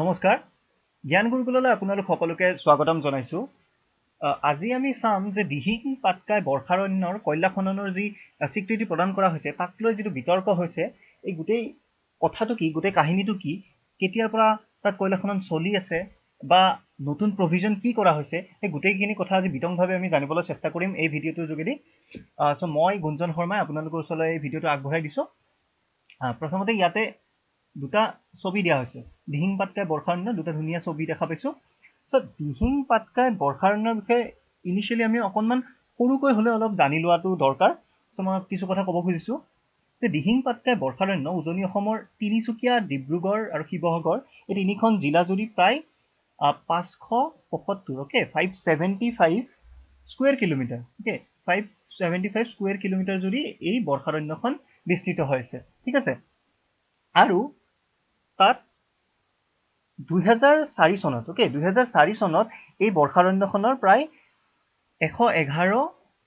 নমস্কাৰ জ্ঞান গুৰুকুললৈ আপোনালোক সকলোকে স্বাগতম জনাইছোঁ। আজি আমি চাম যে দিহিং পাটকাই বৰ্ষাৰণ্যৰ কয়লা খননৰ যি স্বীকৃতি প্ৰদান কৰা হৈছে তাক লৈ যিটো বিতৰ্ক হৈছে, এই গোটেই কথাটো কি, গোটেই কাহিনীটো কি, কেতিয়াৰ পৰা তাত কয়লা খনন চলি আছে বা নতুন প্ৰভিজন কি কৰা হৈছে, সেই গোটেইখিনি কথা আজি বিতংভাৱে আমি জানিবলৈ চেষ্টা কৰিম এই ভিডিঅ'টোৰ যোগেদি। চ' মই গুঞ্জন শৰ্মাই আপোনালোকৰ ওচৰলৈ এই ভিডিঅ'টো আগবঢ়াই দিছোঁ। প্ৰথমতে ইয়াতে দুটা ছবি দিয়া হৈছে, দিহিং পাটকাই বৰ্ষাৰণ্য, দুটা ধুনীয়া ছবি দেখা পাইছোঁ। চ' দিহিং পাটকাই বৰ্ষাৰণ্যৰ বিষয়ে ইনিচিয়েলি আমি অকণমান সৰুকৈ হ'লে অলপ জানি লোৱাটো দৰকাৰ। চ' মই কিছু কথা ক'ব খুজিছোঁ যে দিহিং পাটকাই বৰ্ষাৰণ্য উজনি অসমৰ তিনিচুকীয়া, ডিব্ৰুগড় আৰু শিৱসাগৰ এই তিনিখন জিলা জুৰি প্ৰায় 575 575 square kilometre okay 575 square kilometre জুৰি এই বৰ্ষাৰণ্যখন বিস্তৃত হৈ আছে, ঠিক আছে। আৰু তাত 2004 চনত অ'কে 2004 চনত এই বৰ্ষাৰণ্যখনৰ প্ৰায় 111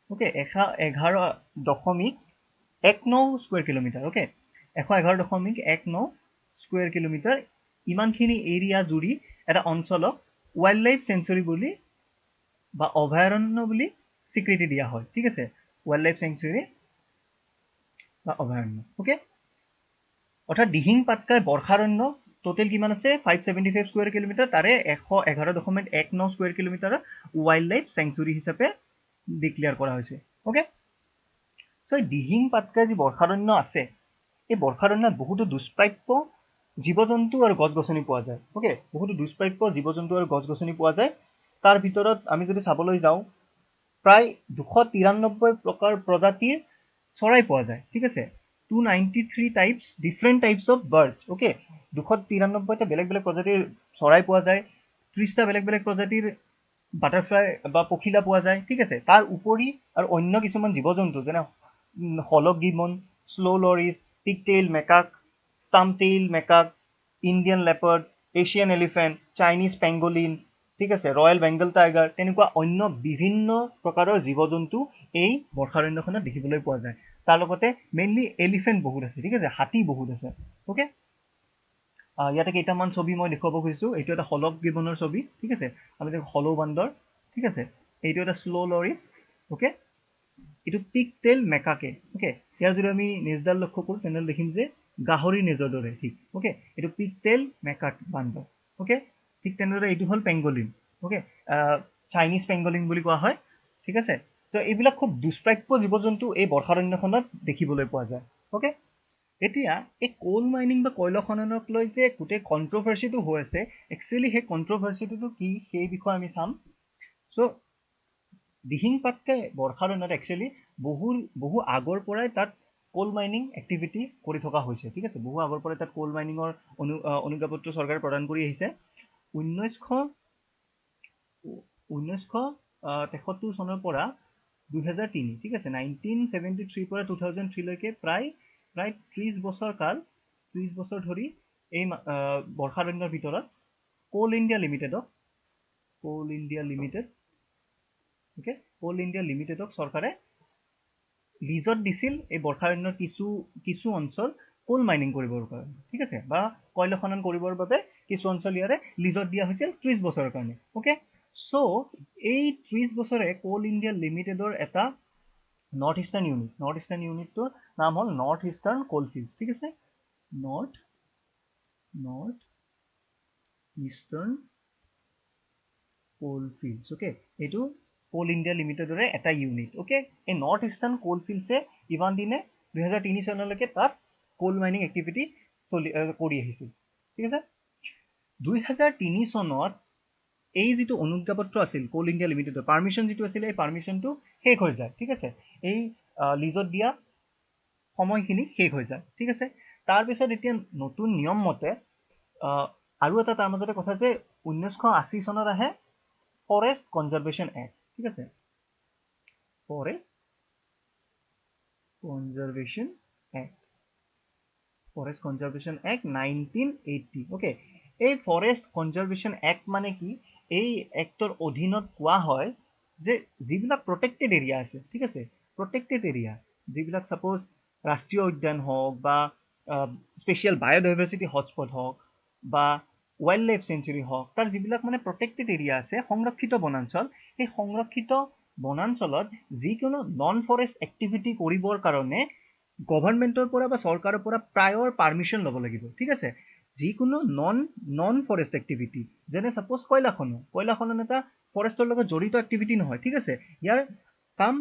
111.19 square kilometre okay 111.19 square kilometre ইমানখিনি এৰিয়া জুৰি এটা অঞ্চলক ৱাইল্ড লাইফ চেঞ্চুৰী বুলি বা অভয়াৰণ্য বুলি স্বীকৃতি দিয়া হয়, ঠিক আছে। ৱাইল্ড লাইফ চেঞ্চুৰী বা অভয়াৰণ্য অ'কে। অৰ্থাৎ দিহিং পাটকাই বৰ্ষাৰণ্য টোটেল কিমান আছে 575 স্কুৱেৰ কিলোমিটাৰ, তাৰে 111.19 square kilometre wild life century হিচাপে ডিক্লেয়াৰ কৰা হৈছে অ'কে। চ' দিহিং পাটকাই যি বৰ্ষাৰণ্য আছে, এই বৰ্ষাৰণ্যত বহুতো দুষ্প্ৰাপ্য জীৱ জন্তু আৰু গছ গছনি পোৱা যায় অ'কে, বহুতো দুষ্প্ৰাপ্য জীৱ জন্তু আৰু গছ গছনি পোৱা যায়। তাৰ ভিতৰত আমি যদি চাবলৈ যাওঁ প্ৰায় 293 প্ৰজাতিৰ চৰাই পোৱা যায়, ঠিক আছে। 293 types different types of birds okay, 293টা বেলেগ বেলেগ প্ৰজাতিৰ চৰাই পোৱা যায়, 30টা বেলেগ বেলেগ প্ৰজাতিৰ বাটাৰফ্লাই বা পখিলা পোৱা যায়, ঠিক আছে। তাৰ উপৰি আৰু অন্য কিছুমান জীৱ জন্তু যেনে হলক গিমন, slow' loris, pigtail macaque, stumptail macaque, Indian leopard, Asian elephant, Chinese pangolin, ঠিক আছে, ৰয়েল বেংগল টাইগাৰ, তেনেকুৱা অন্য বিভিন্ন প্ৰকাৰৰ জীৱ জন্তু এই বৰ্ষাৰণ্যখনত দেখিবলৈ পোৱা যায়। তাৰ লগতে মেইনলি এলিফেণ্ট বহুত আছে, ঠিক আছে, হাতী বহুত আছে অ'কে। ইয়াতে কেইটামান ছবি মই দেখুৱাব খুজিছোঁ। এইটো এটা হলক গিবনৰ ছবি, ঠিক আছে, আমি দেখোঁ হল' বান্দৰ, ঠিক আছে। এইটো এটা স্ল' লৰিছ অ'কে, এইটো পিগটেইল মেকাকে অ'কে। ইয়াৰ যদি আমি নেজডাল লক্ষ্য কৰোঁ তেনেহ'লে দেখিম যে গাহৰি নেজৰ দৰে ঠিক অ'কে, এইটো পিগটেইল মেকাক বান্দৰ অ'কে। ঠিক তেনেদৰে এইটো হ'ল পেংগলিন অ'কে, চাইনিজ পেংগলিন বুলি কোৱা হয়, ঠিক আছে। ত' এইবিলাক খুব দুষ্প্ৰাপ্য জীৱ জন্তু এই বৰ্ষাৰণ্যখনত দেখিবলৈ পোৱা যায় অ'কে। এতিয়া এই কোল মাইনিং বা কয়লা খননক লৈ যে গোটেই কণ্ট্ৰভাৰ্চিটো হৈ আছে, একচুৱেলি সেই কণ্ট্ৰভাৰ্চিটো কি সেই বিষয়ে আমি চাম। চ' দিহিং পাটকাই বৰ্ষাৰণ্যত একচুৱেলি বহু আগৰ পৰাই তাত কোল মাইনিং এক্টিভিটি কৰি থকা হৈছে, ঠিক আছে। বহু আগৰ পৰাই তাত কোল মাইনিঙৰ অনুজ্ঞাপত্ৰ চৰকাৰে প্ৰদান কৰি আহিছে। 1973 চনৰ পৰা 2003, ঠিক আছে, 1973 পৰা 2003 লৈকে প্ৰায় 30 বছৰ কাল, 30 বছৰ ধৰি এই বৰ্ষাৰণ্যৰ ভিতৰত কোল ইণ্ডিয়া লিমিটেডক চৰকাৰে লিজত দিছিল এই বৰ্ষাৰণ্যৰ কিছু অঞ্চল কোল মাইনিং কৰিবৰ কাৰণে, ঠিক আছে, বা কয়লা খনন কৰিবৰ বাবে কিছু অঞ্চল ইয়াৰে লিজত দিয়া হৈছিল 30 বছৰৰ কাৰণে অ'কে। চ' এই 30 বছৰে কোল ইণ্ডিয়া লিমিটেডৰ এটা নৰ্থ ইষ্টাৰ্ণ ইউনিটটোৰ নাম হ'ল নৰ্থ ইষ্টাৰ্ণ কোলফিল্ডছ, ঠিক আছে, নৰ্থ ইষ্টাৰ্ণ কোলফিল্ডছ অ'কে। এইটো কোল ইণ্ডিয়া লিমিটেডৰে এটা ইউনিট অ'কে। এই নৰ্থ ইষ্টাৰ্ণ কোলফিল্ডছে ইমান দিনে 2003 চনলৈকে তাত কোল মাইনিং এক্টিভিটি কৰি আহিছিল, ঠিক আছে। 2003 চনত এই যিটো অনুজ্ঞাপত্ৰ আছিল কোল ইণ্ডিয়া লিমিটেডৰ পাৰ্মিশ্যন যিটো আছিলে, এই পাৰ্মিশ্যনটো শেষ হৈ যায়, ঠিক আছে। এই লিজত দিয়া সময়খিনি শেষ হৈ যায়, ঠিক আছে। তাৰপিছত এতিয়া নতুন নিয়ম মতে আৰু এটা তাৰ মাজতে কথা যে 1980 চনত আহে ফৰেষ্ট কনজাৰভেশ্যন এক্ট, ঠিক আছে, ফৰেষ্ট কনজাৰভেশ্যন এক্ট 1980 অ'কে। এই ফৰেষ্ট কনজাৰভেশ্যন এক্ট মানে কি, এই এক্টৰ অধীনত কোৱা হয় যে যিবিলাক প্ৰটেক্টেড এৰিয়া আছে, ঠিক আছে, প্ৰটেক্টেড এৰিয়া যিবিলাক ছাপ'জ ৰাষ্ট্ৰীয় উদ্যান হওক বা স্পেচিয়েল বায়'ডাইভাৰ্চিটি হটস্পট হওক বা ৱাইল্ড লাইফ চেঞ্চুৰী হওক, তাৰ যিবিলাক মানে প্ৰটেক্টেড এৰিয়া আছে, সংৰক্ষিত বনাঞ্চল, সেই সংৰক্ষিত বনাঞ্চলত যিকোনো নন ফৰেষ্ট এক্টিভিটি কৰিবৰ কাৰণে গভৰ্ণমেণ্টৰ পৰা বা চৰকাৰৰ পৰা প্ৰায়ৰ পাৰ্মিশ্যন ল'ব লাগিব, ঠিক আছে। যিকোনো নন ফৰেষ্ট এক্টিভিটি, যেনে ছাপ'জ কয়লা খনন এটা ফৰেষ্টৰ লগত জড়িত এক্টিভিটি নহয়, ঠিক আছে। ইয়াৰ কাম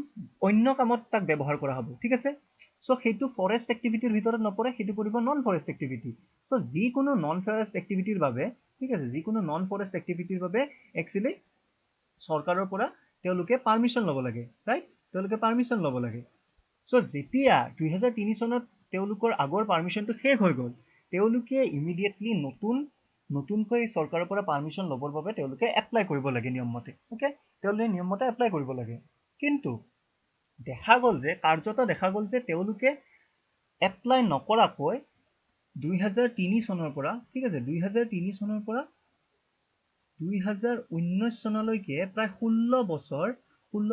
অন্য কামত তাক ব্যৱহাৰ কৰা হ'ব, ঠিক আছে। চ' সেইটো ফৰেষ্ট এক্টিভিটিৰ ভিতৰত নপৰে, সেইটো পৰিব নন ফৰেষ্ট এক্টিভিটি। চ' যিকোনো নন ফৰেষ্ট এক্টিভিটিৰ বাবে, ঠিক আছে, যিকোনো নন ফৰেষ্ট এক্টিভিটিৰ বাবে একচুৱেলি চৰকাৰৰ পৰা তেওঁলোকে পাৰ্মিশ্যন ল'ব লাগে, ৰাইট, তেওঁলোকে পাৰ্মিশ্যন ল'ব লাগে। চ' যেতিয়া 2003 চনত তেওঁলোকৰ আগৰ পাৰ্মিশ্যনটো শেষ হৈ গ'ল, তেওঁলোকে ইমিডিয়েটলি নতুনকৈ চৰকাৰৰ পৰা পাৰ্মিশ্যন ল'বৰ বাবে তেওঁলোকে এপ্লাই কৰিব লাগে নিয়মমতে, অ'কে, তেওঁলোকে নিয়মমতে এপ্লাই কৰিব লাগে। কিন্তু কাৰ্যত দেখা গ'ল যে তেওঁলোকে এপ্লাই নকৰাকৈ 2003 চনৰ পৰা, ঠিক আছে, 2003 চনৰ পৰা 2019 চনলৈকে প্ৰায় 16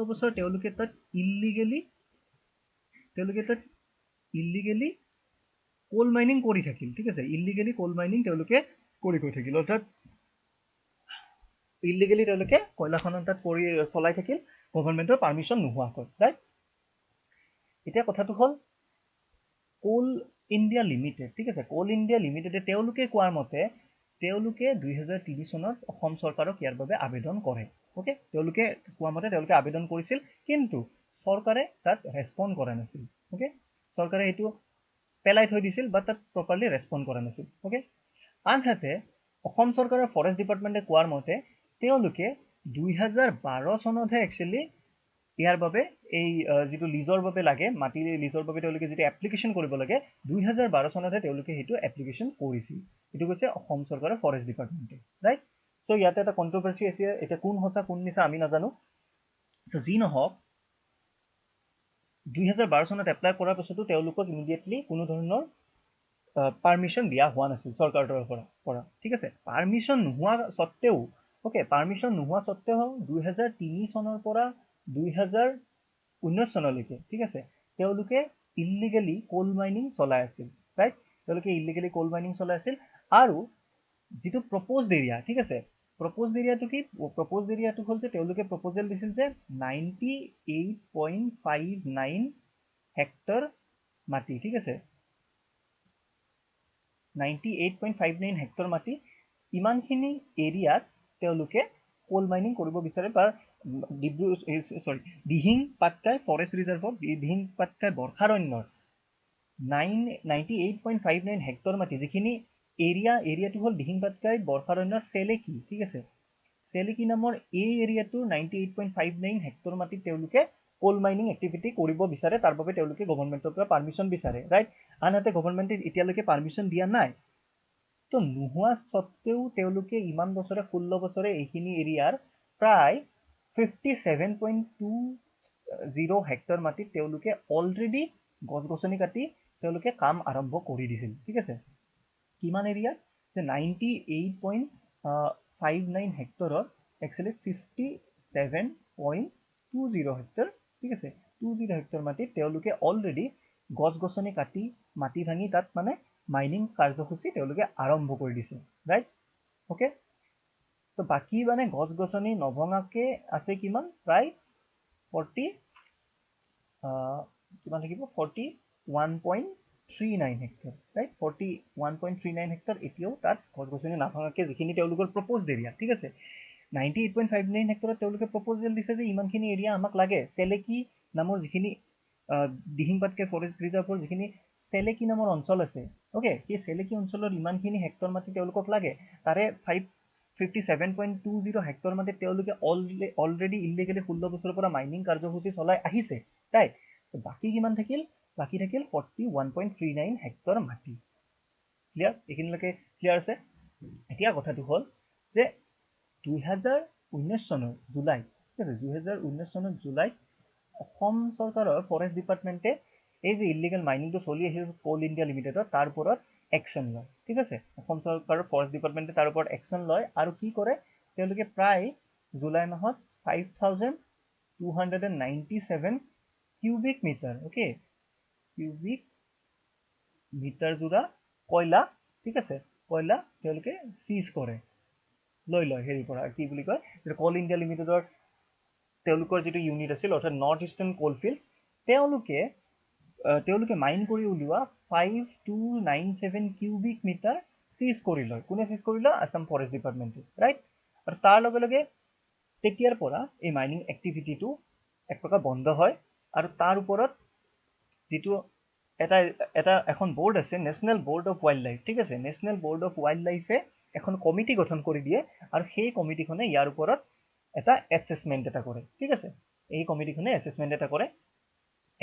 বছৰ তেওঁলোকে তাত ইলিগেলি কোল মাইনিং কৰি থাকিল, ঠিক আছে। ইলিগেলি কোল মাইনিং তেওঁলোকে কৰি গৈ থাকিল, অৰ্থাৎ ইলিগেলি তেওঁলোকে কয়লাখনন তাত চলাই থাকিল গভৰ্ণমেণ্টৰ পাৰ্মিশ্যন নোহোৱাকৈ, ৰাইট। এতিয়া কথাটো হ'ল কোল ইণ্ডিয়া লিমিটেড, ঠিক আছে, কোল ইণ্ডিয়া লিমিটেডে তেওঁলোকে কোৱাৰ মতে তেওঁলোকে 2003 চনত অসম চৰকাৰক ইয়াৰ বাবে আবেদন কৰে, অ'কে, তেওঁলোকে কোৱা মতে তেওঁলোকে আবেদন কৰিছিল, কিন্তু চৰকাৰে তাত ৰেছপণ্ড কৰা নাছিল, অ'কে, চৰকাৰে এইটো পেলাই থৈ দিছিল বা তাত প্ৰপাৰলি ৰেছপণ্ড কৰা নাছিল, অ'কে। আনহাতে অসম চৰকাৰৰ ফৰেষ্ট ডিপাৰ্টমেণ্টে কোৱাৰ মতে তেওঁলোকে 2012 চনতহে একচুৱেলি ইয়াৰ বাবে এই যিটো লিজৰ বাবে লাগে, মাটিৰ লিজৰ বাবে তেওঁলোকে যিটো এপ্লিকেশ্যন কৰিব লাগে, 2012 চনতহে তেওঁলোকে সেইটো এপ্লিকেশ্যন কৰিছিল। এইটো কৈছে অসম চৰকাৰৰ ফৰেষ্ট ডিপাৰ্টমেণ্টে, ৰাইট। চ' ইয়াতে এটা কণ্ট্ৰভাৰ্চি আছে, এতিয়া কোন সঁচা কোন মিছা আমি নাজানো। চ' যি নহওক 2012 চনত এপ্লাই কৰাৰ পিছতো তেওঁলোকক ইমিডিয়েটলি কোনো ধৰণৰ পাৰ্মিশ্যন দিয়া হোৱা নাছিল চৰকাৰৰ পৰা, ঠিক আছে। পাৰ্মিশ্যন নোহোৱা স্বত্তেও 2003 চনৰ পৰা 2019 চনলৈকে, ঠিক আছে, তেওঁলোকে ইলিগেলি কোল মাইনিং চলাই আছিল, ৰাইট, তেওঁলোকে ইলিগেলি কোল মাইনিং চলাই আছিল। আৰু যিটো প্ৰপ'জড এৰিয়া, ঠিক আছে, প্ৰপ'জড এৰিয়াটো কি? প্ৰপ'জড এৰিয়াটো হ'ল যে তেওঁলোকে প্ৰপ'জেল দিছিল যে 98.59 হেক্টৰ মাটি, ঠিক আছে, 98.59 হেক্টৰ মাটি, ইমানখিনি এৰিয়াত তেওঁলোকে কোল মাইনিং কৰিব বিচাৰে, বা দিহিং পাটকাই ফৰেষ্ট ৰিজাৰ্ভত দিহিং পাটকাই বৰ্ষাৰণ্যৰ 98.59 হেক্টৰ মাটি, যিখিনি এৰিয়াটো হ'ল দিহিং পাটকাই বৰ্ষাৰণ্যৰ চেলেকি, ঠিক আছে, চেলেকি নামৰ এই এৰিয়াটো 98.59 হেক্টৰ মাটিত তেওঁলোকে কোল মাইনিং এক্টিভিটি কৰিব বিচাৰে, তাৰ বাবে তেওঁলোকে গভৰ্ণমেণ্টৰ পৰা পাৰ্মিশ্যন বিচাৰে, ৰাইট। আনহাতে গভৰ্ণমেণ্টে এতিয়ালৈকে পাৰ্মিশ্যন দিয়া নাই। তো নোহোৱা স্বত্তেও তেওঁলোকে ইমান বছৰে 16 বছৰে এইখিনি এৰিয়াৰ প্ৰায় 57.20 হেক্টৰ মাটিত তেওঁলোকে অলৰেডি গছ গছনি কাটি তেওঁলোকে কাম আৰম্ভ কৰি দিছিল, ঠিক আছে। কিমান এৰিয়া? যে 98.59 হেক্টৰৰ একচুৱেলি 57.20 হেক্টৰ, ঠিক আছে, 20 হেক্টৰ মাটিত তেওঁলোকে অলৰেডি গছ গছনি কাটি মাটি ভাঙি তাত মানে মাইনিং কাৰ্যসূচী তেওঁলোকে আৰম্ভ কৰি দিছে, ৰাইট, অ'কে। তো বাকী মানে গছ গছনি নভঙাকে আছে কিমান? প্ৰায় 41.39 হেক্টৰ, ৰাইট, 41.39 হেক্টৰ এতিয়াও তাত গছ গছনি নভঙাকে যিখিনি তেওঁলোকৰ প্ৰপ'জড এৰিয়া, ঠিক আছে। 98.59 হেক্টৰত তেওঁলোকে প্ৰপ'জেল দিছে যে ইমানখিনি এৰিয়া আমাক লাগে। চেলেকি নামৰ যিখিনি দিহিং পাটকাই ফৰেষ্ট ৰিজাৰ্ভৰ যিখিনি চেলেকি নামৰ অঞ্চল আছে, অ'কে, সেই চেলেকি অঞ্চলৰ ইমানখিনি হেক্টৰ মাটি তেওঁলোকক লাগে। তাৰে 57.20 হেক্টৰ মাটিত তেওঁলোকে অলৰেডি ইলিগেলি 16 বছৰৰ পৰা মাইনিং কাৰ্যসূচী চলাই আহিছে, ৰাইট। বাকী কিমান থাকিল? বাকী থাকিল 41.39 হেক্টৰ মাটি। ক্লিয়াৰ? এইখিনিলৈকে ক্লিয়াৰ আছে? এতিয়া কথাটো হ'ল যে 2019 চনৰ জুলাই, ঠিক আছে, 2019 চনৰ জুলাইত অসম চৰকাৰৰ ফৰেষ্ট ডিপাৰ্টমেণ্টে এই যে ইলিগেল মাইনিংটো চলি আহিছিল কোল ইণ্ডিয়া লিমিটেডৰ, তাৰ ওপৰত একশ্যন লয়, ঠিক আছে। অসম চৰকাৰৰ ফৰেষ্ট ডিপাৰ্টমেণ্টে তাৰ ওপৰত একশ্যন লয় আৰু কি কৰে? তেওঁলোকে প্ৰায় জুলাই মাহত 5,297 cubic metre, okay, cubic metre জোৰা কয়লা, ঠিক আছে, কয়লা তেওঁলোকে চিজ কৰে, লয় হেৰিৰ পৰা কি বুলি কয় কোল ইণ্ডিয়া লিমিটেডৰ তেওঁলোকৰ যিটো ইউনিট আছিল অৰ্থাৎ নৰ্থ ইষ্টাৰ্ণ কোলফিল্ডছ তেওঁলোকে মাইন কৰি উলিওৱা 5297 কিউবিক মিটাৰ চিজ কৰি লয় কোনে চিজ কৰি লয় আসাম ফৰেষ্ট ডিপাৰ্টমেণ্টে ৰাইট আৰু তাৰ লগে লগে তেতিয়াৰ পৰা এই মাইনিং এক্টিভিটিটো এক প্ৰকাৰ বন্ধ হয় আৰু তাৰ ওপৰত যিটো এখন বোৰ্ড আছে national board of wildlife ঠিক আছে নেশ্যনেল বোৰ্ড অফ ৱাইল্ড লাইফে এখন কমিটি গঠন কৰি দিয়ে আৰু সেই কমিটিখনে ইয়াৰ ওপৰত এটা এছেছমেণ্ট এটা কৰে ঠিক আছে এই কমিটিখনে এছেছমেণ্ট এটা কৰে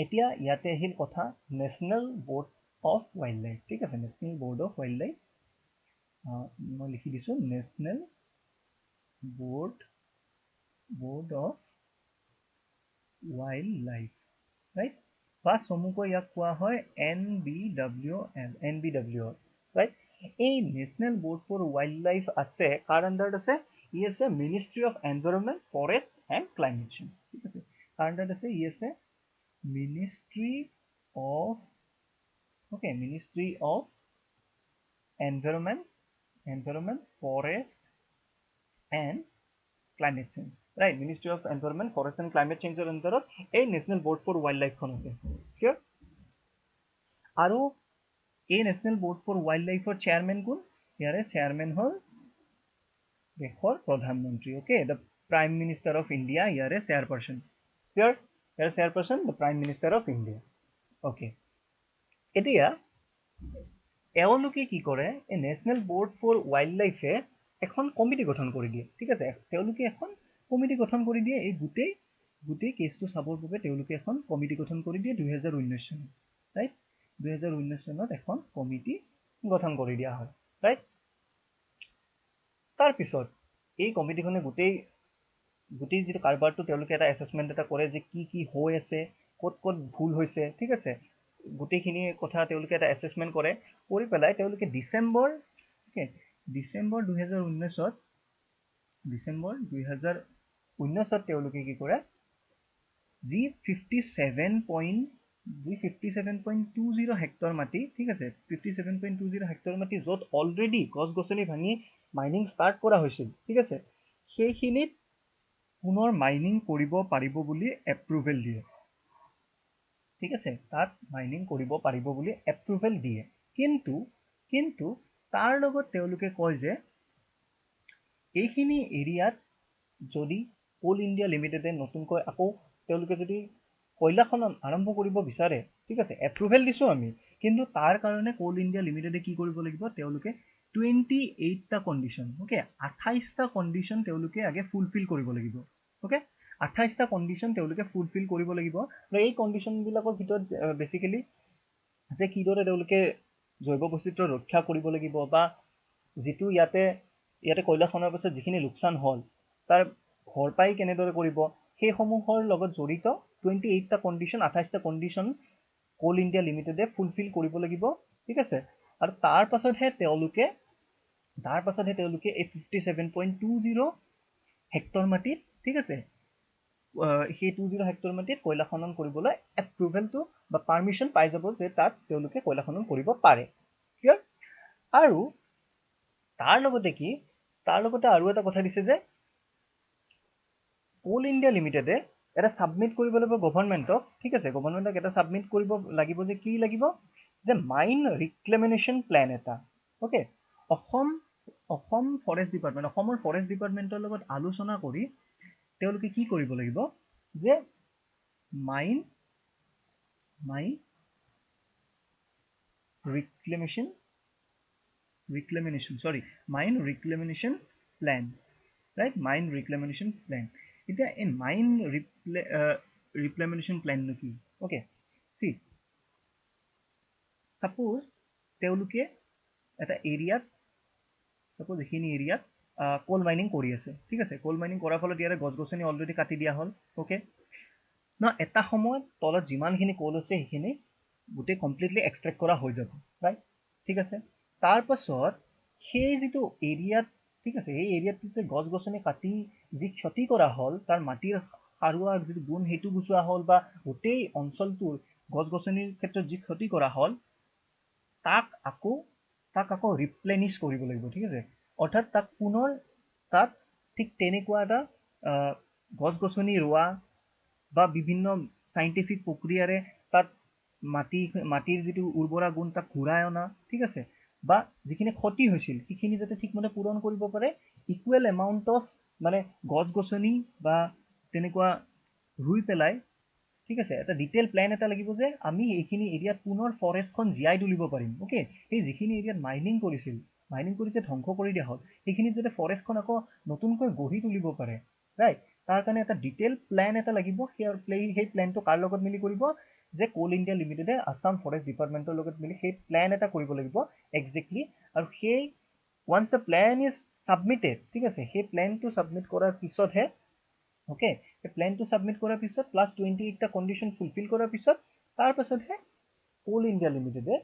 এতিয়া ইয়াতে আহিল কথা national board of wildlife ঠিক আছে national board of wildlife মই লিখি দিছোঁ national board of wildlife right বা চমুকৈ ইয়াক কোৱা হয় NBWL ৰাইট এই national board for wildlife আছে কাৰ আণ্ডাৰত আছে ই আছে ministry of environment forest and climate change ঠিক আছে কাৰ আণ্ডাৰত আছে ই আছে ministry of environment forest and climate change right Ministry of Environment Forest and Climate Change er under a National Board for Wildlife khon ase clear aro a National Board for Wildlife er chairman kun yare chairman hol dekhor pradhan mantri okay the Prime Minister of India yare chairperson clear yare chairperson the Prime Minister of India okay etia eoloke ki kore a National Board for Wildlife e এখন committee গঠন কৰি দিয়ে ঠিক আছে তেওঁলোকে এখন committee গঠন কৰি দিয়ে এই গোটেই কেছটো চাবৰ বাবে তেওঁলোকে এখন কমিটি গঠন কৰি দিয়ে 2019 চনত ৰাইট 2019 চনত এখন কমিটি গঠন কৰি দিয়া হয় ৰাইট তাৰ পিছত এই কমিটিখনে গোটেই যিটো কাৰবাৰটো তেওঁলোকে এটা এছেছমেণ্ট এটা কৰে যে কি হৈ আছে ক'ত ভুল হৈছে ঠিক আছে গোটেইখিনি কথা তেওঁলোকে এটা এছেছমেণ্ট কৰে কৰি পেলাই তেওঁলোকে ডিচেম্বৰ 2019 তেওঁলোকে কি কৰে যি 57.20 হেক্টৰ মাটি ঠিক আছে 57.20 হেক্টৰ মাটি য'ত অলৰেডি গছ গছনি ভাঙি মাইনিং ষ্টাৰ্ট কৰা হৈছিল ঠিক আছে সেইখিনিত পুনৰ মাইনিং কৰিব পাৰিব বুলি এপ্ৰুভেল দিয়ে ঠিক আছে তাত মাইনিং কৰিব পাৰিব বুলি এপ্ৰুভেল দিয়ে কিন্তু তাৰ লগত তেওঁলোকে কয় যে এইখিনি এৰিয়াত যদি কোল ইণ্ডিয়া লিমিটেডে নতুনকৈ আকৌ তেওঁলোকে যদি কয়লা খনন আৰম্ভ কৰিব বিচাৰে ঠিক আছে এপ্ৰুভেল দিছোঁ আমি কিন্তু তাৰ কাৰণে কোল ইণ্ডিয়া লিমিটেডে কি কৰিব লাগিব তেওঁলোকে 28টা কণ্ডিশ্যন ওকে 28টা কণ্ডিশ্যন তেওঁলোকে আগে ফুলফিল কৰিব লাগিব ওকে 28টা কণ্ডিশ্যন তেওঁলোকে ফুলফিল কৰিব লাগিব আৰু এই কণ্ডিশ্যনবিলাকৰ ভিতৰত বেচিকেলি যে কিদৰে তেওঁলোকে জৈৱ বৈচিত্ৰ্য ৰক্ষা কৰিব লাগিব বা যিটো ইয়াতে কয়লা খননৰ পাছত যিখিনি লোকচান হ'ল তাৰ ভৰপাই কেনেদৰে কৰিব সেইসমূহৰ লগত জড়িত 28টা কণ্ডিশ্যন 28টা কণ্ডিশ্যন কোল ইণ্ডিয়া লিমিটেডে ফুলফিল কৰিব লাগিব ঠিক আছে আৰু তাৰ পাছতহে তেওঁলোকে এই 57.20 হেক্টৰ মাটিত ঠিক আছে সেই 20 হেক্টৰ মাটিত কয়লা খনন কৰিবলৈ এপ্ৰুভেলটো বা পাৰ্মিশ্যন পাই যাব যে তাত তেওঁলোকে কয়লা খনন কৰিব পাৰে ক্লিয়াৰ আৰু তাৰ লগতে আৰু এটা কথা দিছে যে কোল ইণ্ডিয়া লিমিটেডে এটা সাবমিট কৰিব লাগিব গভৰ্ণমেণ্টক ঠিক আছে গভৰ্ণমেণ্টক এটা সাবমিট কৰিব লাগিব যে কি লাগিব যে মাইন ৰিক্লেমিনেশ্যন প্লেন এটা ওকে অসমৰ ফৰেষ্ট ডিপাৰ্টমেণ্টৰ লগত আলোচনা কৰি তেওঁলোকে কি কৰিব লাগিব যে mine reclamation plan right mine reclamation plan এতিয়া এই মাইন ৰিক্লেমিনেশ্যন প্লেনটো কি ওকে সি সাপোজ তেওঁলোকে এটা এৰিয়াত এইখিনি এৰিয়াত কোল মাইনিং কৰি আছে ঠিক আছে কোল মাইনিং কৰাৰ ফলত ইয়াৰে গছ গছনি অলৰেডি কাটি দিয়া হ'ল ওকে ন এটা সময়ত তলত যিমানখিনি কোল আছে সেইখিনি গোটেই কমপ্লিটলি এক্সট্ৰেক্ট কৰা হৈ যাব ৰাইট ঠিক আছে তাৰ পাছত সেই যিটো এৰিয়াত ঠিক আছে এই এৰিয়াটোতে গছ গছনি কাটি যি ক্ষতি কৰা হ'ল তাৰ মাটিৰ সাৰুৱা যিটো গুণ সেইটো গুচোৱা হ'ল বা গোটেই অঞ্চলটোৰ গছ গছনিৰ ক্ষেত্ৰত যি ক্ষতি কৰা হ'ল তাক আকৌ ৰিপ্লেনিছ কৰিব লাগিব ঠিক আছে অৰ্থাৎ তাক পুনৰ তাত ঠিক তেনেকুৱা এটা গছ গছনি ৰোৱা বা বিভিন্ন সাইন্টিফিক প্ৰক্ৰিয়াৰে তাত মাটিৰ যিটো উৰ্বৰা গুণ তাক ঘূৰাই অনা ঠিক আছে বা যিখিনি ক্ষতি হৈছিল সেইখিনি যাতে ঠিকমতে পূৰণ কৰিব পাৰে ইকুৱেল এমাউণ্ট অফ মানে গছ গছনি বা তেনেকুৱা ৰুই পেলাই ঠিক আছে এটা ডিটেইল প্ল্যান এটা লাগিব যে আমি এইখিনি এৰিয়াত পুনৰ ফৰেষ্টখন জীয়াই তুলিব পাৰিম ওকে সেই যিখিনি এৰিয়াত মাইনিং কৰিছে ধ্বংস কৰি দিয়া হ'ল সেইখিনি যাতে ফৰেষ্টখন আকৌ নতুনকৈ গঢ়ি তুলিব পাৰে ৰাইট তাৰ কাৰণে এটা ডিটেইল প্ল্যান এটা লাগিব সেই প্ল্যানটো কাৰ লগত মিলি কৰিব যে কোল ইণ্ডিয়া লিমিটেডে আসাম ফৰেষ্ট ডিপাৰ্টমেণ্টৰ লগত মিলি সেই প্ল্যান এটা কৰিব লাগিব এক্সেক্টলি আৰু সেই once the plan is submitted ঠিক আছে সেই প্ল্যানটো সাবমিট কৰাৰ পিছতহে ওকে এই প্ল্যানটো সাবমিট কৰাৰ পিছত প্লাস 28 টা কন্ডিশন ফুলফিল কৰাৰ পিছত তাৰ পাছতহে কোল ইণ্ডিয়া লিমিটেডে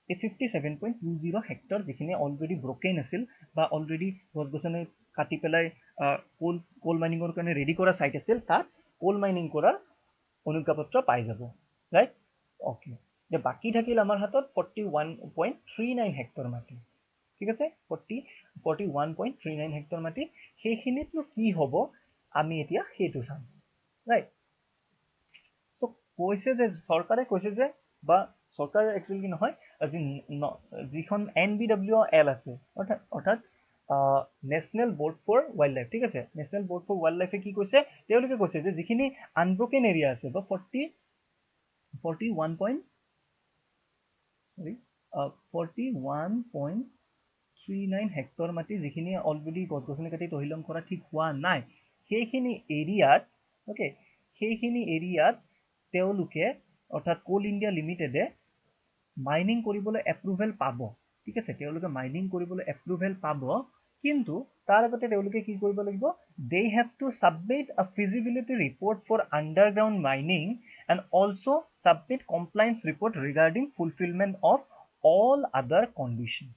এই 57.20 হেক্টৰ যিখিনি অলৰেডি ব্ৰকেন আছিল বা অলৰেডি গছ গছনি কাটি পেলাই কোল মাইনিঙৰ কাৰণে ৰেডি কৰা সাইট আছিল তাত কোল মাইনিং কৰাৰ অনুজ্ঞাপত্ৰ পাই যাব ৰাইট ওকে যে বাকি থাকিল আমাৰ হাতত 41.39 হেক্টৰ মাটি ঠিক আছে 41.39 হেক্টৰ মাটি সেইখিনিতনো কি হ'ব আমি এতিয়া সেইটো চাম ৰাইট তো কৈছে যে চৰকাৰে কৈছে যে বা চৰকাৰে একচুৱেলি নহয় যিখন NBWL আছে অৰ্থাৎ national board for wildlife ঠিক আছে নেশনেল বোৰ্ড ফৰ ওয়াইল্ড লাইফে কি কৈছে তেওঁলোকে কৈছে যে যিখিনি আনব্ৰকেন এৰিয়া আছে বা 41.39 হেক্টৰ মাটি যিখিনি অলৰেডি গছ গছনি কাটি তহিলং কৰা ঠিক হোৱা নাই সেইখিনি এৰিয়াত ওকে সেইখিনি এৰিয়াত তেওঁলোকে অৰ্থাৎ কোল ইণ্ডিয়া লিমিটেডে মাইনিং কৰিবলৈ এপ্ৰুভেল পাব ঠিক আছে তেওঁলোকে মাইনিং কৰিবলৈ এপ্ৰুভেল পাব কিন্তু তাৰ আগতে তেওঁলোকে কি কৰিব লাগিব they have to submit a feasibility report for underground mining and also submit compliance report regarding fulfillment of all other conditions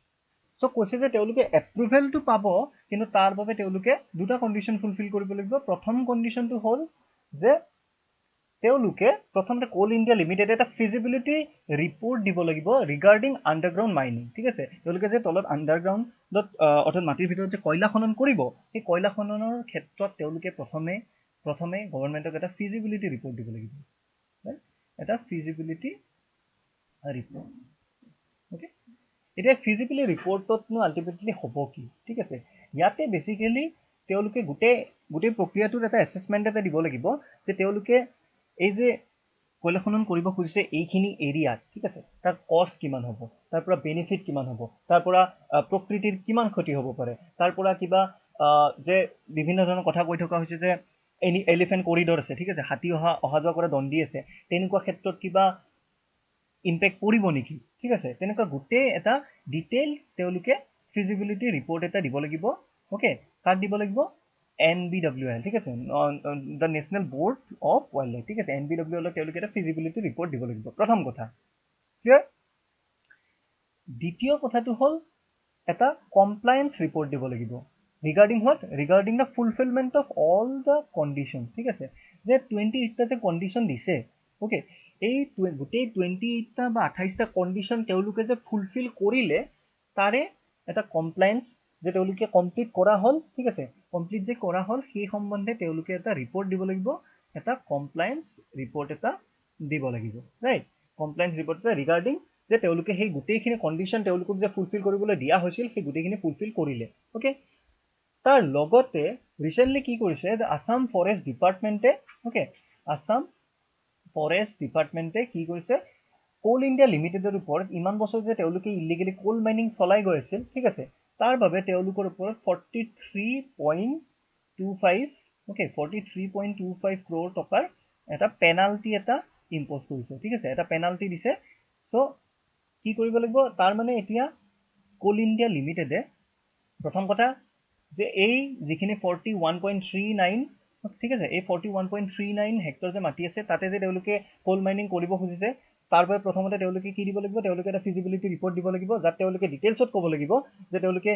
so কৈছে যে তেওঁলোকে এপ্ৰুভেলটো পাব কিন্তু তাৰ বাবে তেওঁলোকে দুটা কন্ডিশন ফুলফিল কৰিব লাগিব প্ৰথম কন্ডিশনটো হ'ল যে তেওঁলোকে প্ৰথমতে কোল ইণ্ডিয়া লিমিটেড এটা ফিজিবিলিটি ৰিপৰ্ট দিব লাগিব ৰিগাৰ্ডিং আণ্ডাৰগ্ৰাউণ্ড মাইনিং ঠিক আছে তেওঁলোকে যে তলত আণ্ডাৰগ্ৰাউণ্ডত অৰ্থাৎ মাটিৰ ভিতৰত যে কয়লা খনন কৰিব সেই কয়লা খননৰ ক্ষেত্ৰত তেওঁলোকে প্ৰথমে গভৰ্ণমেণ্টক এটা ফিজিবিলিটি ৰিপৰ্ট দিব লাগিব এটা ফিজিবিলিটি ৰিপৰ্ট ওকে এতিয়া ফিজিবিলিটি ৰিপৰ্টতনো আল্টিমেটলি হ'ব কি ঠিক আছে ইয়াতে বেসিক্যালি তেওঁলোকে গোটেই প্ৰক্ৰিয়াটোৰ এটা এসেসমেন্ট এটা দিব লাগিব যে তেওঁলোকে এই যে কয়লা খনন কৰিব খুজিছে এইখিনি এৰিয়াত ঠিক আছে তাৰ কষ্ট কিমান হ'ব তাৰ পৰা বেনিফিট কিমান হ'ব তাৰ পৰা প্ৰকৃতিৰ কিমান ক্ষতি হ'ব পাৰে তাৰ পৰা কিবা যে বিভিন্ন ধৰণৰ কথা কৈ থকা হৈছে যে এলিফেন্ট কৰিডৰ আছে ঠিক আছে হাতী অহা যোৱা কৰা দণ্ডি আছে তেনেকুৱা ক্ষেত্ৰত কিবা ইম্পেক্ট পৰিব নেকি ঠিক আছে তেনেকুৱা গোটেই এটা ডিটেইল তেওঁলোকে ফিজিবিলিটি ৰিপৰ্ট এটা দিব লাগিব ওকে কাক দিব লাগিব NBWL ঠিক আছে the national board of wild life ঠিক আছে NBWL তেওঁলোকে এটা ফিজিবিলিটি ৰিপৰ্ট দিব লাগিব প্ৰথম কথা ক্লিয়াৰ দ্বিতীয় কথাটো হ'ল এটা কমপ্লায়েন্স ৰিপৰ্ট দিব লাগিব regarding the fulfilment of all the condition ঠিক আছে যে 28 টা যে কন্ডিশন দিছে ওকে এই গোটেই 28 টা বা 28 টা কন্ডিশন তেওঁলোকে যে ফুলফিল কৰিলে তাৰে এটা কমপ্লায়েন্স যে তেওঁলোকে কমপ্লিট কৰা হ'ল ঠিক আছে কমপ্লিট যে কৰা হ'ল সেই সম্বন্ধে তেওঁলোকে এটা ৰিপৰ্ট দিব লাগিব এটা কমপ্লায়েন্স ৰিপৰ্ট এটা দিব লাগিব ৰাইট কমপ্লায়েন্স ৰিপৰ্ট ৰিগাৰ্ডিং যে তেওঁলোকে সেই গোটেইখিনি কন্ডিশন তেওঁলোকক যে ফুলফিল কৰিবলৈ দিয়া হৈছিল সেই গোটেইখিনি ফুলফিল কৰিলে ওকে তাৰ লগতে ৰিসেন্টলি কি কৰিছে যে আসাম ফৰেষ্ট ডিপাৰ্টমেন্টে ওকে আসাম ফৰেষ্ট ডিপাৰ্টমেন্টে কি কৰিছে কোল ইণ্ডিয়া লিমিটেডৰ ওপৰত ইমান বছৰ যে তেওঁলোকে ইলিগেলি কোল মাইনিং চলাই গৈ আছিল ঠিক আছে তাৰ বাবে তেওঁলোকৰ ওপৰত 43.25 ওকে 43.25 crore টকাৰ এটা পেনাল্টি এটা ইম্পোজ কৰিছে ঠিক আছে এটা পেনাল্টি দিছে সো কি কৰিব লাগিব তাৰ মানে এতিয়া কোল ইণ্ডিয়া লিমিটেডে প্ৰথম কথা যে এই যিখিনি 41.39 ঠিক আছে এই 41.39 হেক্টৰ যে মাটি আছে তাতে যে তেওঁলোকে কোল মাইনিং কৰিব খুজিছে তাৰ বাবে প্ৰথমতে তেওঁলোকে কি দিব লাগিব তেওঁলোকে এটা ফিজিবিলিটি ৰিপৰ্ট দিব লাগিব যাত তেওঁলোকে ডিটেইলছত ক'ব লাগিব যে তেওঁলোকে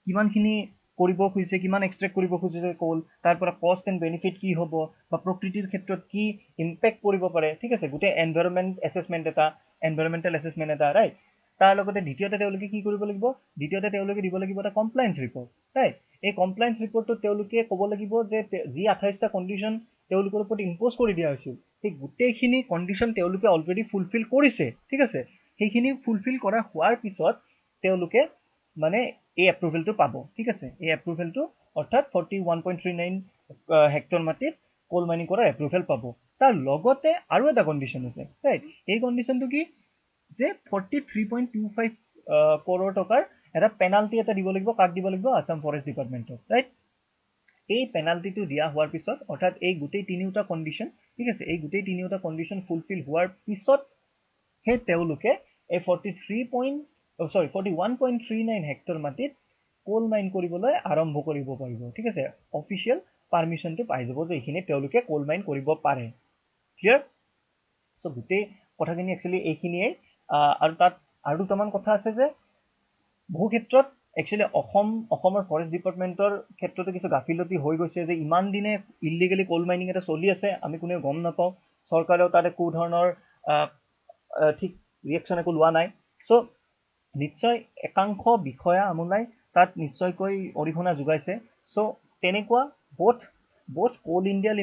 কিমানখিনি কৰিব খুজিছে কিমান এক্সট্ৰেক্ট কৰিব খুজিছে কোল তাৰ পৰা কষ্ট এণ্ড বেনিফিট কি হ'ব বা প্ৰকৃতিৰ ক্ষেত্ৰত কি ইম্পেক্ট পৰিব পাৰে ঠিক আছে গোটেই এনভাইৰনমেন্টাল এসেসমেন্ট এটা ৰাইট তাৰ লগতে দ্বিতীয়তে তেওঁলোকে কি কৰিব লাগিব দ্বিতীয়তে তেওঁলোকে দিব লাগিব এটা কমপ্লায়েন্স ৰিপৰ্ট ৰাইট এই কমপ্লায়েন্স ৰিপৰ্টটো তেওঁলোকে ক'ব লাগিব যে যি 28টা কণ্ডিশ্যন তেওঁলোকৰ ওপৰত ইম্প'জ কৰি দিয়া হৈছিল সেই গোটেইখিনি কণ্ডিশ্যন তেওঁলোকে অলৰেডি ফুলফিল কৰিছে ঠিক আছে সেইখিনি ফুলফিল কৰা হোৱাৰ পিছত তেওঁলোকে মানে এই এপ্ৰুভেলটো পাব ঠিক আছে এই এপ্ৰুভেলটো অৰ্থাৎ 41.39 হেক্টৰ মাটিত কোল মাইনিং কৰাৰ এপ্ৰুভেল পাব তাৰ লগতে আৰু এটা কণ্ডিশ্যন আছে ৰাইট এই কণ্ডিশ্যনটো কি যে 43.25 কৰোৰ টকাৰ এটা পেনাল্টি এটা দিব লাগিব কাক দিব লাগিব আসাম ফৰেষ্ট ডিপাৰ্টমেণ্টক ৰাইট এই পেনাল্টিটো দিয়া হোৱাৰ পিছত অৰ্থাৎ এই গোটেই তিনিওটা কণ্ডিশ্যন ঠিক আছে এই গোটেই তিনিওটা কণ্ডিশ্যন ফুলফিল হোৱাৰ পিছত হে তেওঁলোকে এই 41.39 হেক্টৰ মাটিত কোল মাইন কৰিবলৈ আৰম্ভ কৰিব পাৰিব ঠিক আছে অফিচিয়েল পাৰ্মিশ্যনটো পাই যাব যে এইখিনি তেওঁলোকে কোল মাইন কৰিব পাৰে ক্লিয়াৰ সো গোটেই কথাখিনি একচুৱেলি এইখিনিয়ে আৰু তাত আৰু দুটামান কথা আছে যে বহু ক্ষেত্ৰত একচুৱেলি অসমৰ ফৰেষ্ট ডিপাৰ্টমেণ্টৰ ক্ষেত্ৰতে কিছু গাফিলতি হৈ গৈছে যে ইমান দিনে ইলিগেলি কোল মাইনিং এটা চলি আছে আমি কোনেও গম নাপাওঁ চৰকাৰেও তাত একো ধৰণৰ ঠিক ৰিয়েকশ্যন একো লোৱা নাই চ' নিশ্চয় একাংশ বিষয়া আমোলাই তাত নিশ্চয়কৈ অৰিহণা যোগাইছে চ' তেনেকুৱা বোথ কোল ইণ্ডিয়া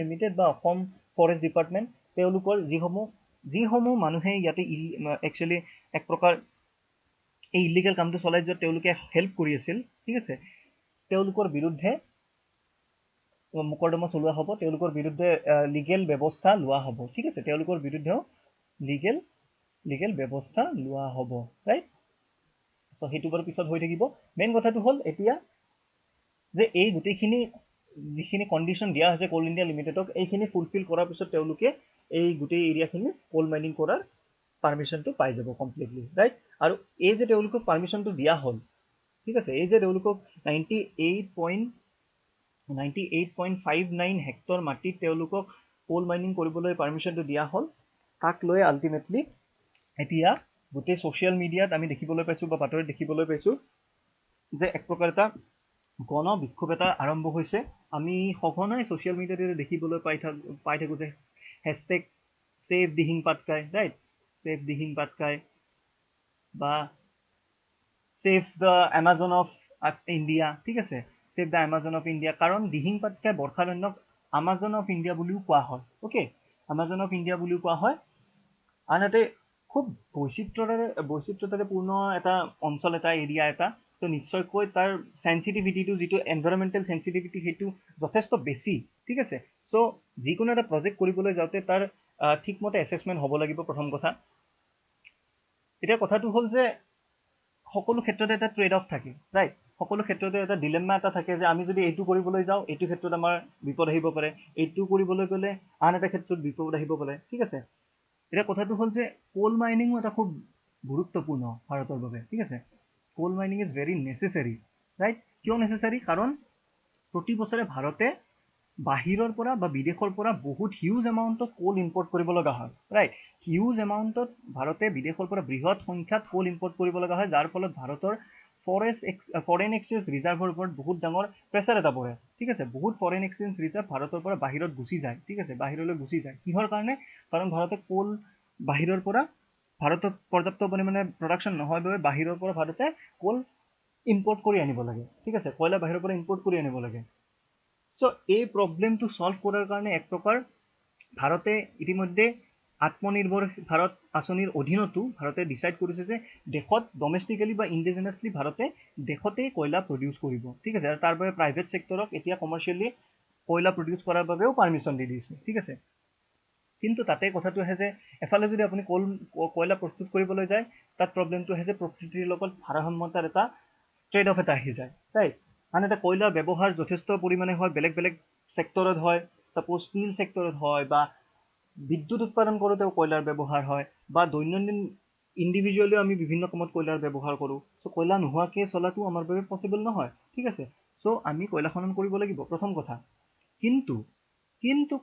লিমিটেড বা অসম ফৰেষ্ট ডিপাৰ্টমেণ্ট তেওঁলোকৰ যিসমূহ মানুহে ইয়াতে একচুৱেলি এক প্ৰকাৰ এই ইলিগেল কামটো চলাই যোৱাত তেওঁলোকে হেল্প কৰি আছিল ঠিক আছে তেওঁলোকৰ বিৰুদ্ধে মোকৰ্দমা চলোৱা হ'ব তেওঁলোকৰ বিৰুদ্ধে লিগেল ব্যৱস্থা লোৱা হ'ব ঠিক আছে তেওঁলোকৰ বিৰুদ্ধেও লিগেল ব্যৱস্থা লোৱা হ'ব ৰাইট তো সেইটো বাৰু পিছত হৈ থাকিব মেইন কথাটো হ'ল এতিয়া যে এই গোটেইখিনি যিখিনি কণ্ডিশ্যন দিয়া হৈছে কোল ইণ্ডিয়া লিমিটেডক এইখিনি ফুলফিল কৰাৰ পিছত তেওঁলোকে এই গোটেই এৰিয়াখিনি কোল মাইনিং কৰাৰ পাৰ্মিশ্যনটো পাই যাব কমপ্লিটলি ৰাইট আৰু এই যে তেওঁলোকক পাৰ্মিশ্যনটো দিয়া হ'ল ঠিক আছে এই যে তেওঁলোকক 98.59 হেক্টৰ মাটিত তেওঁলোকক কোল মাইনিং কৰিবলৈ পাৰ্মিশ্যনটো দিয়া হ'ল তাক লৈ আল্টিমেটলি এতিয়া গোটেই ছ'চিয়েল মিডিয়াত আমি দেখিবলৈ পাইছোঁ বা বাতৰিত দেখিবলৈ পাইছোঁ যে এক প্ৰকাৰ এটা গণ বিক্ষোভ এটা আৰম্ভ হৈছে আমি সঘনাই ছ'চিয়েল মিডিয়াতে দেখিবলৈ পাই থাকোঁ যে hashtag save Dihing Patkai right save Dihing Patkai বা save the Amazon of India ঠিক আছে save the Amazon of India কাৰণ দিহিং পাটকাই বৰ্ষাৰণ্যক আমাজন অফ ইণ্ডিয়া বুলিও কোৱা হয় অ'কে আমাজন অফ ইণ্ডিয়া বুলিও কোৱা হয় আনহাতে খুব বৈচিত্ৰতাৰে পূৰ্ণ এটা অঞ্চল এটা এৰিয়া এটা তো নিশ্চয়কৈ তাৰ চেঞ্চিটিভিটিটো যিটো এনভাইৰনমেণ্টেল চেঞ্চিটিভিটি সেইটো যথেষ্ট বেছি ঠিক আছে চ' যিকোনো এটা প্ৰজেক্ট কৰিবলৈ যাওঁতে তাৰ ঠিকমতে এছেছমেণ্ট হ'ব লাগিব প্ৰথম কথা এতিয়া কথাটো হ'ল যে সকলো ক্ষেত্ৰতে এটা ট্ৰেড অফ থাকে ৰাইট সকলো ক্ষেত্ৰতে এটা ডিলেম্মা এটা থাকে যে আমি যদি এইটো কৰিবলৈ যাওঁ এইটো ক্ষেত্ৰত আমাৰ বিপদ আহিব পাৰে এইটো কৰিবলৈ গ'লে আন এটা ক্ষেত্ৰত বিপদ আহিব পাৰে ঠিক আছে এতিয়া কথাটো হ'ল যে কোল মাইনিঙো এটা খুব গুৰুত্বপূৰ্ণ ভাৰতৰ বাবে ঠিক আছে coal mining is very necessary right কিয় নেচেচাৰী কাৰণ প্ৰতি বছৰে ভাৰতে বাহিৰৰ পৰা বা বিদেশৰ পৰা বহুত হিউজ এমাউণ্টত কোল ইম্পৰ্ট কৰিব লগা হয় ৰাইট হিউজ এমাউণ্টত ভাৰতে বিদেশৰ পৰা বৃহৎ সংখ্যাত কোল ইম্পৰ্ট কৰিব লগা হয় যাৰ ফলত ভাৰতৰ ফৰেন এক্সচেঞ্জ ৰিজাৰ্ভৰ ওপৰত বহুত ডাঙৰ প্ৰেছাৰ এটা পৰে ঠিক আছে বহুত ফৰেন এক্সচেঞ্জ ৰিজাৰ্ভ ভাৰতৰ পৰা বাহিৰত গুচি যায় ঠিক আছে বাহিৰলৈ গুচি যায় কিহৰ কাৰণে কাৰণ ভাৰতে কোল বাহিৰৰ পৰা ভাৰতত পৰ্যাপ্ত পৰিমাণে প্ৰডাকশ্যন নহয় বাবে বাহিৰৰ পৰা ভাৰতে কোল ইম্পৰ্ট কৰি আনিব লাগে ঠিক আছে কয়লা বাহিৰৰ পৰা ইম্পৰ্ট কৰি আনিব লাগে চ' এই প্ৰব্লেমটো ছল্ভ কৰাৰ কাৰণে এক প্ৰকাৰ ভাৰতে ইতিমধ্যে আত্মনিৰ্ভৰ ভাৰত আঁচনিৰ অধীনতো ভাৰতে ডিচাইড কৰিছে যে দেশত ডমেষ্টিকেলি বা ইণ্ডিজিনাছলি ভাৰতে দেশতেই কয়লা প্ৰডিউচ কৰিব ঠিক আছে আৰু তাৰ বাবে প্ৰাইভেট ছেক্টৰক এতিয়া কমাৰ্চিয়েলি কয়লা প্ৰডিউচ কৰাৰ বাবেও পাৰ্মিশ্যন দি দিছে ঠিক আছে কিন্তু তাতে কথাটো আহে যে এফালে যদি আপুনি কয়লা প্ৰস্তুত কৰিবলৈ যায় তাত প্ৰব্লেমটো আহে যে প্ৰকৃতিৰ লগত ভাৰসাম্যতাৰ এটা ট্ৰেড অফ এটা আহি যায় ৰাইট আনহাতে কয়লাৰ ব্যৱহাৰ যথেষ্ট পৰিমাণে হয় বেলেগ ছেক্টৰত হয় ছাপ'জ ষ্টীল ছেক্টৰত হয় বা বিদ্যুৎ উৎপাদন কৰোঁতেও কয়লাৰ ব্যৱহাৰ হয় বা দৈনন্দিন ইণ্ডিভিজুৱেলিও আমি বিভিন্ন কামত কয়লাৰ ব্যৱহাৰ কৰোঁ চ' কয়লা নোহোৱাকৈ চলাটো আমাৰ বাবে পচিবল নহয় ঠিক আছে চ' আমি কয়লা খনন কৰিব লাগিব প্ৰথম কথা কিন্তু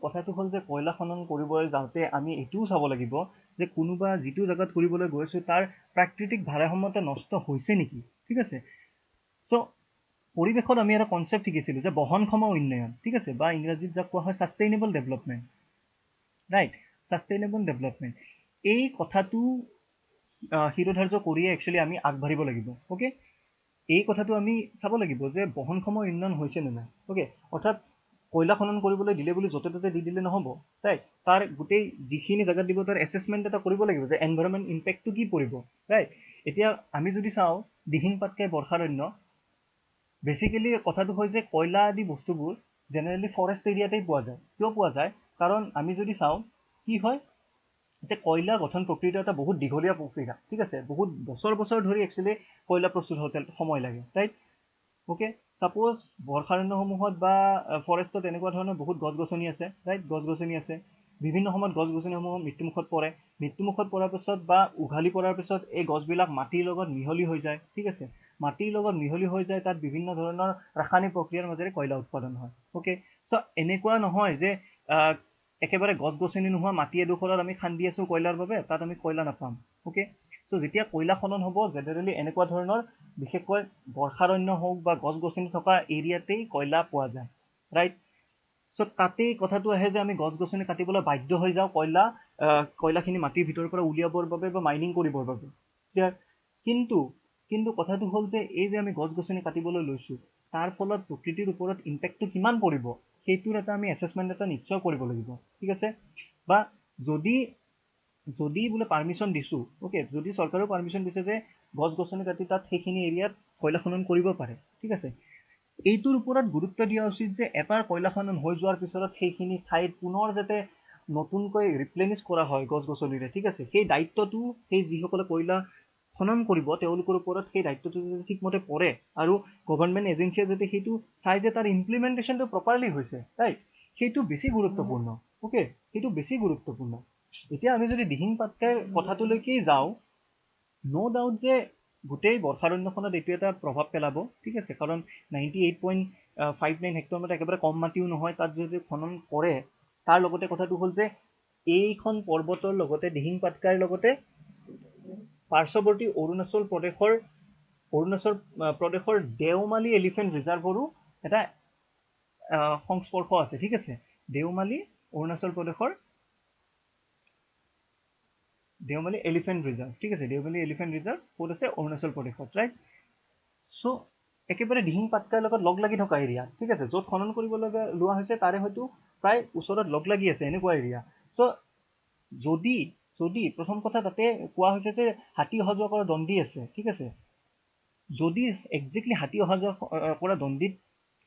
কথাটো হ'ল যে কয়লা খনন কৰিবলৈ যাওঁতে আমি এইটোও চাব লাগিব যে কোনোবা যিটো জেগাত কৰিবলৈ গৈছোঁ তাৰ প্ৰাকৃতিক ভাৰসাম্যতা নষ্ট হৈছে নেকি ঠিক আছে চ' পৰিৱেশত আমি এটা কনচেপ্ট শিকিছিলোঁ যে বহনক্ষম উন্নয়ন ঠিক আছে বা ইংৰাজীত যাক কোৱা হয় sustainable development right sustainable development এই কথাটো শিৰোধাৰ্য কৰিয়ে একচুৱেলি আমি আগবাঢ়িব লাগিব অ'কে এই কথাটো আমি চাব লাগিব যে বহনক্ষম উন্নয়ন হৈছে নে নাই অ'কে অৰ্থাৎ কয়লা খনন কৰিবলৈ দিলে বুলি য'তে ত'তে দি দিলে নহ'ব ৰাইট তাৰ গোটেই যিখিনি জেগাত দিব তাৰ এছেছমেণ্ট এটা কৰিব লাগিব যে এনভাইৰনমেণ্ট ইম্পেক্টটো কি পৰিব ৰাইট এতিয়া আমি যদি চাওঁ দিহিং পাটকাই বৰ্ষাৰণ্য বেচিকেলি কথাটো হয় যে কয়লা আদি বস্তুবোৰ জেনেৰেলি ফৰেষ্ট এৰিয়াতেই পোৱা যায় কিয় পোৱা যায় কাৰণ আমি যদি চাওঁ কি হয় যে কয়লা গঠন প্ৰক্ৰিয়াটো এটা বহুত দীঘলীয়া প্ৰক্ৰিয়া ঠিক আছে বহুত বছৰ বছৰ ধৰি একচুৱেলি কয়লা প্ৰস্তুত হওঁতে সময় লাগে ৰাইট অ'কে ছাপ'জ বৰ্ষাৰণ্যসমূহত বা ফৰেষ্টত এনেকুৱা ধৰণৰ বহুত গছ গছনি আছে ৰাইট গছ গছনি আছে বিভিন্ন সময়ত গছ গছনিসমূহ মৃত্যুমুখত পৰে মৃত্যুমুখত পৰাৰ পিছত বা উঘালি পৰাৰ পিছত এই গছবিলাক মাটিৰ লগত মিহলি হৈ যায় ঠিক আছে মাটিৰ লগত মিহলি হৈ যায় তাত বিভিন্ন ধৰণৰ ৰাসায়নিক প্ৰক্ৰিয়াৰ মাজেৰে কয়লা উৎপাদন হয় অ'কে চ' এনেকুৱা নহয় যে একেবাৰে গছ গছনি নোহোৱা মাটি এডোখৰত আমি খান্দি আছোঁ কয়লাৰ বাবে তাত আমি কয়লা নাপাম অ'কে চ' যেতিয়া কয়লা খনন হ'ব জেনেৰেলি এনেকুৱা ধৰণৰ বিশেষকৈ বৰ্ষাৰণ্য হওক বা গছ গছনি থকা এৰিয়াতেই কয়লা পোৱা যায় ৰাইট চ' তাতেই কথাটো আহে যে আমি গছ গছনি কাটিবলৈ বাধ্য হৈ যাওঁ কয়লাখিনি মাটিৰ ভিতৰৰ পৰা উলিয়াবৰ বাবে বা মাইনিং কৰিবৰ বাবে কিন্তু কথাটো হ'ল যে এই যে আমি গছ গছনি কাটিবলৈ লৈছোঁ তাৰ ফলত প্ৰকৃতিৰ ওপৰত ইম্পেক্টটো কিমান পৰিব সেইটোৰ এটা আমি এছেছমেণ্ট এটা নিশ্চয় কৰিব লাগিব ঠিক আছে বা যদি বোলে পাৰ্মিশ্যন দিছোঁ অ'কে যদি চৰকাৰেও পাৰ্মিশ্যন দিছে যে গছ গছনি কাটি তাত সেইখিনি এৰিয়াত কয়লা খনন কৰিব পাৰে ঠিক আছে এইটোৰ ওপৰত গুৰুত্ব দিয়া উচিত যে এবাৰ কয়লা খনন হৈ যোৱাৰ পিছত সেইখিনি ঠাইত পুনৰ যাতে নতুনকৈ ৰিপ্লেনিছ কৰা হয় গছ গছনিৰে ঠিক আছে সেই দায়িত্বটো সেই যিসকলে কয়লা খনন কৰিব তেওঁলোকৰ ওপৰত সেই দায়িত্বটো যদি ঠিকমতে পৰে আৰু গভৰ্ণমেণ্ট এজেঞ্চিয়ে যদি সেইটো চাই যে তাৰ ইমপ্লিমেণ্টেশ্যনটো প্ৰপাৰলি হৈছে ৰাইট সেইটো বেছি গুৰুত্বপূৰ্ণ অ'কে সেইটো বেছি গুৰুত্বপূৰ্ণ এতিয়া আমি যদি দিহিং পাটকাইৰ কথাটোলৈকেই যাওঁ ন' ডাউট যে গোটেই বৰ্ষাৰণ্যখনত এইটো এটা প্ৰভাৱ পেলাব ঠিক আছে কাৰণ 98.59 হেক্টৰ মাটি একেবাৰে কম মাটিও নহয় তাত যদি খনন কৰে তাৰ লগতে কথাটো হ'ল যে এইখন পৰ্বতৰ লগতে দিহিং পাটকাইৰ লগতে পাৰ্শ্বৱৰ্তী অৰুণাচল প্ৰদেশৰ দেওমালী এলিফেণ্ট ৰিজাৰ্ভৰো এটা সংস্পৰ্শ আছে ঠিক আছে দেওমালী অৰুণাচল প্ৰদেশৰ দেওমালী এলিফেণ্ট ৰিজাৰ্ভ ঠিক আছে দেওমালী এলিফেণ্ট ৰিজাৰ্ভ ক'ত আছে অৰুণাচল প্ৰদেশত ৰাইট চ' একেবাৰে দিহিং পাটকাইৰ লগত লগ লাগি থকা এৰিয়া ঠিক আছে য'ত খনন কৰিবলৈ লোৱা হৈছে তাৰে হয়তো প্ৰায় ওচৰত লগ লাগি আছে এনেকুৱা এৰিয়া চ' যদি প্ৰথম কথা তাতে কোৱা হৈছে যে হাতী অহা যোৱা কৰা দণ্ডি আছে ঠিক আছে যদি একজেক্টলি হাতী অহা যোৱা কৰা দণ্ডিত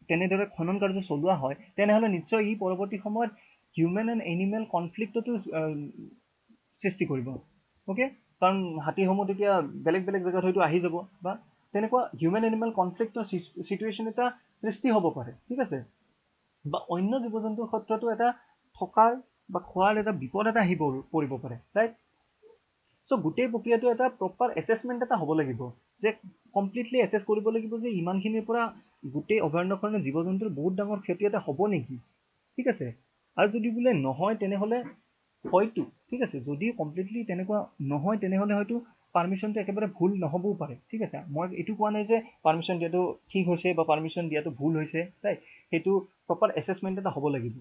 তেনেদৰে খনন কাৰ্য চলোৱা হয় তেনেহ'লে নিশ্চয় ই পৰৱৰ্তী সময়ত হিউমেন এণ্ড এনিমেল কনফ্লিক্টতো সৃষ্টি কৰিব অ'কে কাৰণ হাতীসমূহ তেতিয়া বেলেগ বেলেগ জেগাত হয়তো আহি যাব বা তেনেকুৱা হিউমেন এনিমেল কনফ্লিক্টৰ চিটুৱেশ্যন এটা সৃষ্টি হ'ব পাৰে ঠিক আছে বা অন্য জীৱ জন্তুৰ ক্ষেত্ৰতো এটা থকাৰ বা খোৱাৰ এটা বিপদ এটা আহি পৰিব পাৰে ৰাইট চ' গোটেই প্ৰক্ৰিয়াটো এটা প্ৰপাৰ এছেছমেণ্ট এটা হ'ব লাগিব যে কমপ্লিটলি এছেছ কৰিব লাগিব যে ইমানখিনিৰ পৰা গোটেই অভয়াৰণ্যখনৰ জীৱ জন্তুৰ বহুত ডাঙৰ ক্ষতি এটা হ'ব নেকি ঠিক আছে আৰু যদি বোলে নহয় তেনেহ'লে হয়তো ঠিক আছে যদি কমপ্লিটলি তেনেকুৱা নহয় তেনেহ'লে হয়তো পাৰ্মিশ্যনটো একেবাৰে ভুল নহ'বও পাৰে ঠিক আছে মই এইটো কোৱা নাই যে পাৰ্মিশ্যন দিয়াটো ঠিক হৈছে বা পাৰ্মিশ্যন দিয়াটো ভুল হৈছে ৰাইট সেইটো প্ৰপাৰ এছেছমেণ্ট এটা হ'ব লাগিব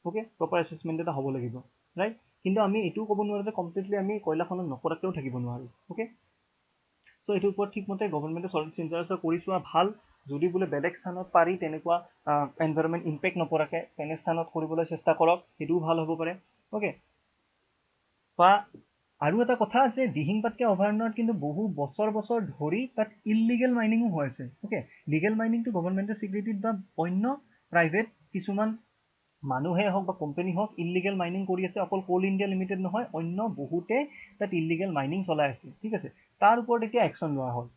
অ'কে প্ৰপাৰ এছেছমেণ্ট এটা হ'ব লাগিব ৰাইট কিন্তু আমি এইটোও ক'ব নোৱাৰোঁ যে কমপ্লিটলি আমি কয়লা খনন নকৰাকৈও থাকিব নোৱাৰোঁ অ'কে চ' এইটোৰ ওপৰত ঠিকমতে গভৰ্ণমেণ্টে চিন্তা কৰি চোৱা ভাল যদি বোলে বেলেগ স্থানত পাৰি তেনেকুৱা এনভাইৰনমেণ্ট ইম্পেক্ট নপৰাকৈ তেনে স্থানত কৰিবলৈ চেষ্টা কৰক সেইটোও ভাল হ'ব পাৰে অ'কে বা আৰু এটা কথা যে দিহিং পাটকাই অভয়াৰণ্যত কিন্তু বহু বছৰ ধৰি তাত ইললিগেল মাইনিঙো হৈ আছে অ'কে লিগেল মাইনিংটো গভৰ্ণমেণ্টে স্বীকৃতিত বা অন্য প্ৰাইভেট কিছুমান মানুহে হওক বা কোম্পানী হওক ইললিগেল মাইনিং কৰি আছে অকল কোল ইণ্ডিয়া লিমিটেড নহয় অন্য বহুতে তাত ইললিগেল মাইনিং চলাই আছে ঠিক আছে তাৰ ওপৰত এতিয়া একশ্যন লোৱা হয়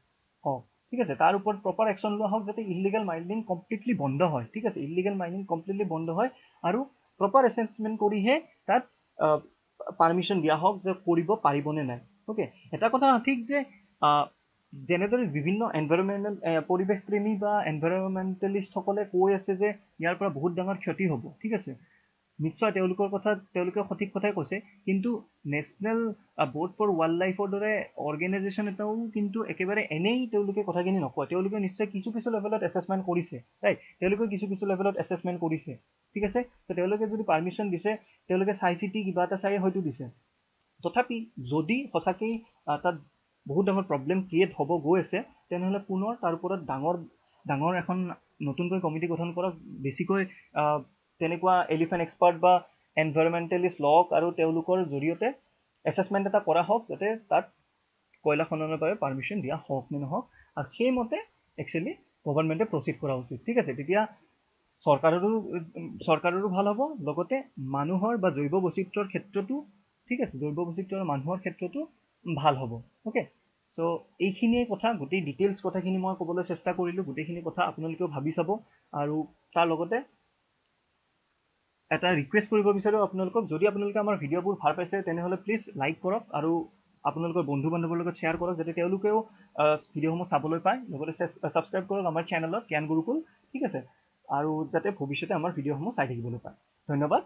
ঠিক আছে তাৰ ওপৰত প্ৰপাৰ একশ্যন লোৱা হওক যাতে ইললিগেল মাইনিং কমপ্লিটলি বন্ধ হয় ঠিক আছে ইললিগেল মাইনিং কমপ্লিটলি বন্ধ হয় আৰু প্ৰপাৰ এছেছমেণ্ট কৰিহে তাত পাৰ্মিশ্যন দিয়া হওক যে কৰিব পাৰিবনে নাই অ'কে এটা কথা ঠিক যে যেনেদৰে বিভিন্ন এনভাইৰনমেণ্টেল পৰিৱেশ প্ৰেমী বা এনভাইৰনমেণ্টেলিষ্টসকলে কৈ আছে যে ইয়াৰ পৰা বহুত ডাঙৰ ক্ষতি হ'ব ঠিক আছে নিশ্চয় তেওঁলোকে সঠিক কথাই কৈছে কিন্তু নেশ্যনেল ব'ৰ্ড ফৰ ৱাইল্ড লাইফৰ দৰে অৰ্গেনাইজেশ্যন এটাও কিন্তু একেবাৰে এনেই তেওঁলোকে কথাখিনি নকয় তেওঁলোকে নিশ্চয় কিছু লেভেলত এছেছমেণ্ট কৰিছে ৰাইট তেওঁলোকে কিছু লেভেলত এছেছমেণ্ট কৰিছে ঠিক আছে তো তেওঁলোকে যদি পাৰ্মিশ্যন দিছে তেওঁলোকে চাই চিতি কিবা এটা চাই হয়তো দিছে তথাপি যদি সঁচাকেই তাত বহুত ডাঙৰ প্ৰব্লেম ক্ৰিয়েট হ'ব গৈ আছে, তেনেহ'লে পুনৰ তাৰ ওপৰত ডাঙৰ এখন নতুনকৈ কমিটি গঠন কৰক, বেছিকৈ তেনেকুৱা এলিফেণ্ট এক্সপাৰ্ট বা এনভাইৰমেণ্টেলিষ্ট লওক আৰু তেওঁলোকৰ জৰিয়তে এছেছমেণ্ট এটা কৰা হওক যাতে তাত কয়লা খননৰ বাবে পাৰ্মিশ্যন দিয়া হওক নে নহওক, আৰু সেইমতে একচুৱেলি গভৰ্ণমেণ্টে প্ৰচিড কৰা উচিত। ঠিক আছে, তেতিয়া চৰকাৰৰো ভাল হ'ব, লগতে মানুহৰ বা জৈৱ বৈচিত্ৰ্যৰ ক্ষেত্ৰতো, ঠিক আছে, জৈৱ বৈচিত্ৰ্য আৰু মানুহৰ ক্ষেত্ৰতো ভাল হ'ব। অ'কে, চ' এইখিনিয়ে কথা, গোটেই ডিটেইলছ কথাখিনি মই ক'বলৈ চেষ্টা কৰিলোঁ, গোটেইখিনি কথা আপোনালোকেও ভাবি চাব। আৰু তাৰ লগতে এটা ৰিকুৱেষ্ট কৰিব বিচাৰোঁ আপোনালোকক, যদি আপোনালোকে আমাৰ ভিডিঅ'বোৰ ভাল পাইছে তেনেহ'লে প্লিজ লাইক কৰক আৰু আপোনালোকৰ বন্ধু বান্ধৱৰ লগত শ্বেয়াৰ কৰক যাতে তেওঁলোকেও ভিডিঅ'সমূহ চাবলৈ পায়, লগতে ছাবস্ক্ৰাইব কৰক আমাৰ চেনেলত জ্ঞান গুৰুকুল, ঠিক আছে, আৰু যাতে ভৱিষ্যতে আমাৰ ভিডিঅ'সমূহ চাই থাকিবলৈ পায়। ধন্যবাদ।